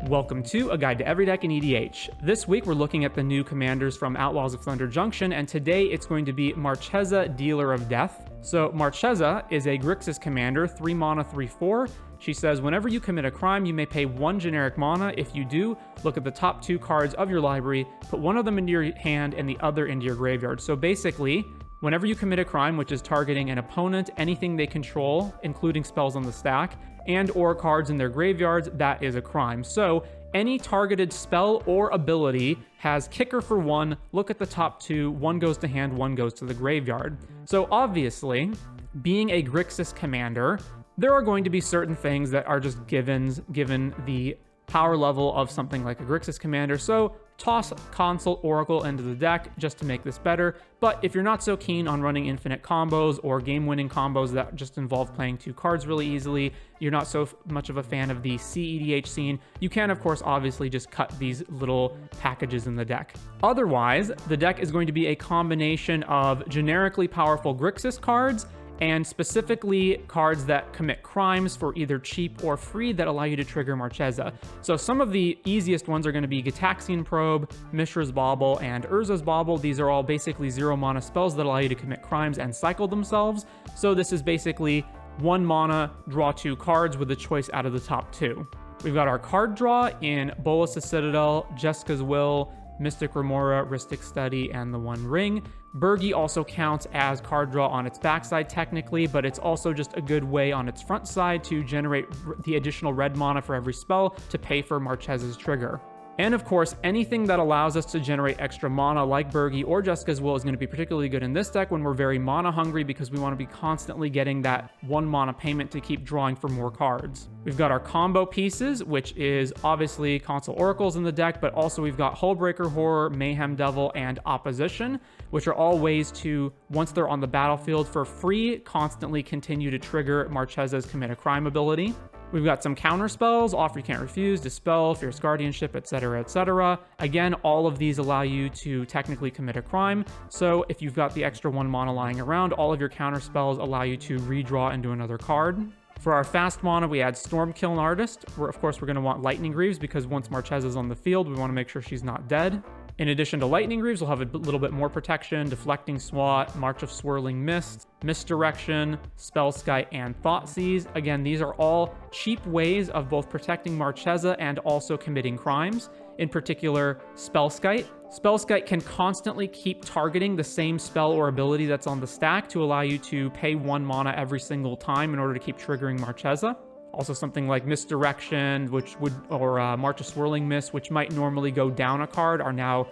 Welcome to A Guide to Every Deck in EDH. This week we're looking at the new commanders from Outlaws of Thunder Junction, and today it's going to be Marchesa, Dealer of Death. So Marchesa is a Grixis commander, 3 mana, 3/4. She says, whenever you commit a crime, you may pay 1 generic mana. If you do, look at the top 2 cards of your library, put one of them into your hand and the other into your graveyard. So basically, whenever you commit a crime, which is targeting an opponent, anything they control, including spells on the stack, and or cards in their graveyards, that is a crime. So any targeted spell or ability has kicker for 1, look at the top 2, 1 goes to hand, 1 goes to the graveyard. So obviously, being a Grixis commander, there are going to be certain things that are just givens given the power level of something like a Grixis commander. So toss Consult Oracle into the deck just to make this better. But if you're not so keen on running infinite combos or game-winning combos that just involve playing 2 cards really easily, you're not so much of a fan of the CEDH scene, you can, of course, obviously just cut these little packages in the deck. Otherwise, the deck is going to be a combination of generically powerful Grixis cards and specifically cards that commit crimes for either cheap or free that allow you to trigger Marchesa. So some of the easiest ones are going to be Gitaxian Probe, Mishra's Bauble, and Urza's Bauble. These are all basically 0 mana spells that allow you to commit crimes and cycle themselves. So this is basically 1 mana, draw 2 cards with a choice out of the top 2. We've got our card draw in Bolas' Citadel, Jeska's Will, Mystic Remora, Rhystic Study, and the One Ring. Birgi also counts as card draw on its backside technically, but it's also just a good way on its front side to generate the additional red mana for every spell to pay for Marchesa's trigger. And of course, anything that allows us to generate extra mana like Birgi or Jeska's Will is going to be particularly good in this deck when we're very mana hungry because we want to be constantly getting that 1 mana payment to keep drawing for more cards. We've got our combo pieces, which is obviously Console Oracles in the deck, but also we've got Hullbreaker Horror, Mayhem Devil, and Opposition, which are all ways to, once they're on the battlefield for free, constantly continue to trigger Marchesa's Commit a Crime ability. We've got some counter spells, Offer You Can't Refuse, Dispel, Fierce Guardianship, etc., etc. Again, all of these allow you to technically commit a crime, so if you've got the extra 1 mana lying around, all of your counter spells allow you to redraw into another card. For our fast mana, we add Stormkiln Artist, where of course we're going to want Lightning Greaves because once Marchesa's on the field, we want to make sure she's not dead. In addition to Lightning Greaves, we'll have a little bit more protection, Deflecting Swat, March of Swirling Mist, Misdirection, Spellskite, and Thoughtseize. Again, these are all cheap ways of both protecting Marchesa and also committing crimes. In particular, Spellskite. Spellskite can constantly keep targeting the same spell or ability that's on the stack to allow you to pay 1 mana every single time in order to keep triggering Marchesa. Also something like Misdirection, or March of Swirling Mist, which might normally go down a card, are now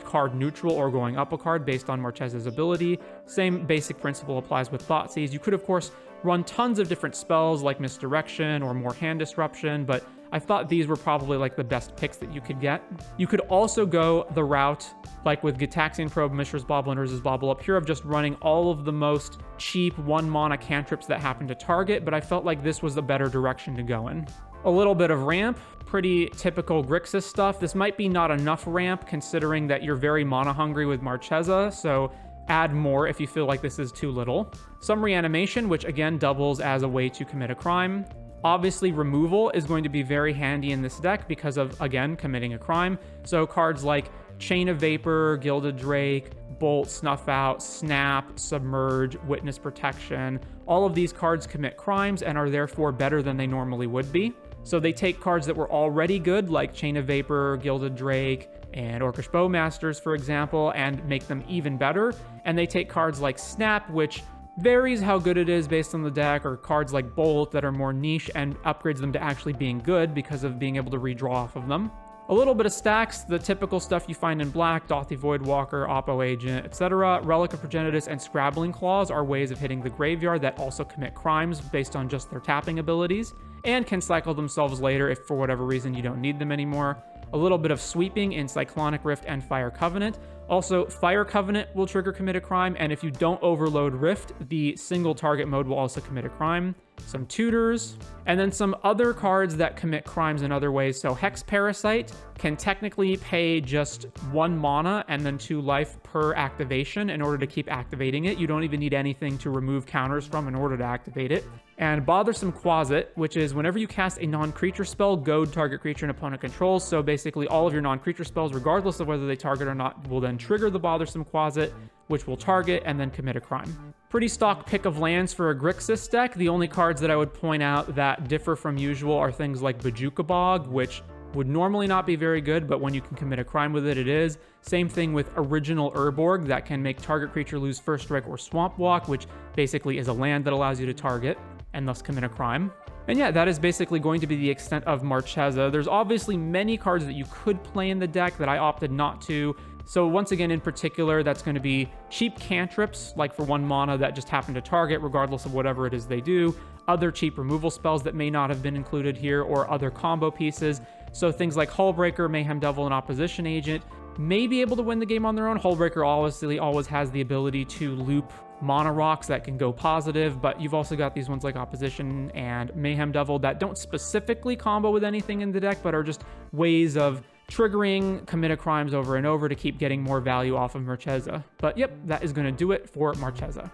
card neutral or going up a card based on Marchesa's ability. Same basic principle applies with Thoughtseize. You could, of course, run tons of different spells like Misdirection or more Hand Disruption, but I thought these were probably like the best picks that you could get. You could also go the route, like with Gitaxian Probe, Mishra's Bauble, and Urza's Bauble up here, of just running all of the most cheap 1 mana cantrips that happen to target, but I felt like this was the better direction to go in. A little bit of ramp, pretty typical Grixis stuff. This might be not enough ramp considering that you're very mana hungry with Marchesa, so add more if you feel like this is too little. Some Reanimation, which again doubles as a way to commit a crime. Obviously, removal is going to be very handy in this deck because of, again, committing a crime. So cards like Chain of Vapor, Gilded Drake, Bolt, Snuff Out, Snap, Submerge, Witness Protection. All of these cards commit crimes and are therefore better than they normally would be. So they take cards that were already good, like Chain of Vapor, Gilded Drake, and Orcish Bowmasters, for example, and make them even better. And they take cards like Snap, which varies how good it is based on the deck, or cards like Bolt that are more niche and upgrades them to actually being good because of being able to redraw off of them. A little bit of Stax, the typical stuff you find in black, Dothy Voidwalker, Oppo Agent, etc. Relic of Progenitus and Scrabbling Claws are ways of hitting the graveyard that also commit crimes based on just their tapping abilities, and can cycle themselves later if for whatever reason you don't need them anymore. A little bit of sweeping in Cyclonic Rift and Fire Covenant. Also, Fire Covenant will trigger commit a crime, and if you don't overload Rift, the single target mode will also commit a crime. some Tutors, and then some other cards that commit crimes in other ways. So Hex Parasite can technically pay just 1 mana and then 2 life per activation in order to keep activating it. You don't even need anything to remove counters from in order to activate it. And Bothersome Closet, which is whenever you cast a non-creature spell, goad target creature an opponent controls. So basically all of your non-creature spells, regardless of whether they target or not, will then trigger the Bothersome Closet, which will target and then commit a crime. Pretty stock pick of lands for a Grixis deck. The only cards that I would point out that differ from usual are things like Bojuka Bog, which would normally not be very good, but when you can commit a crime with it, it is. Same thing with Original Urborg that can make target creature lose First Strike or Swamp Walk, which basically is a land that allows you to target and thus commit a crime. And yeah, that is basically going to be the extent of Marchesa. There's obviously many cards that you could play in the deck that I opted not to. So once again, in particular, that's going to be cheap cantrips, like for 1 mana that just happen to target regardless of whatever it is they do, other cheap removal spells that may not have been included here, or other combo pieces. So things like Hullbreaker, Mayhem Devil, and Opposition Agent may be able to win the game on their own. Hullbreaker obviously always has the ability to loop mana rocks that can go positive, but you've also got these ones like Opposition and Mayhem Devil that don't specifically combo with anything in the deck, but are just ways of triggering commit crimes over and over to keep getting more value off of Marchesa. But yep, that is going to do it for Marchesa.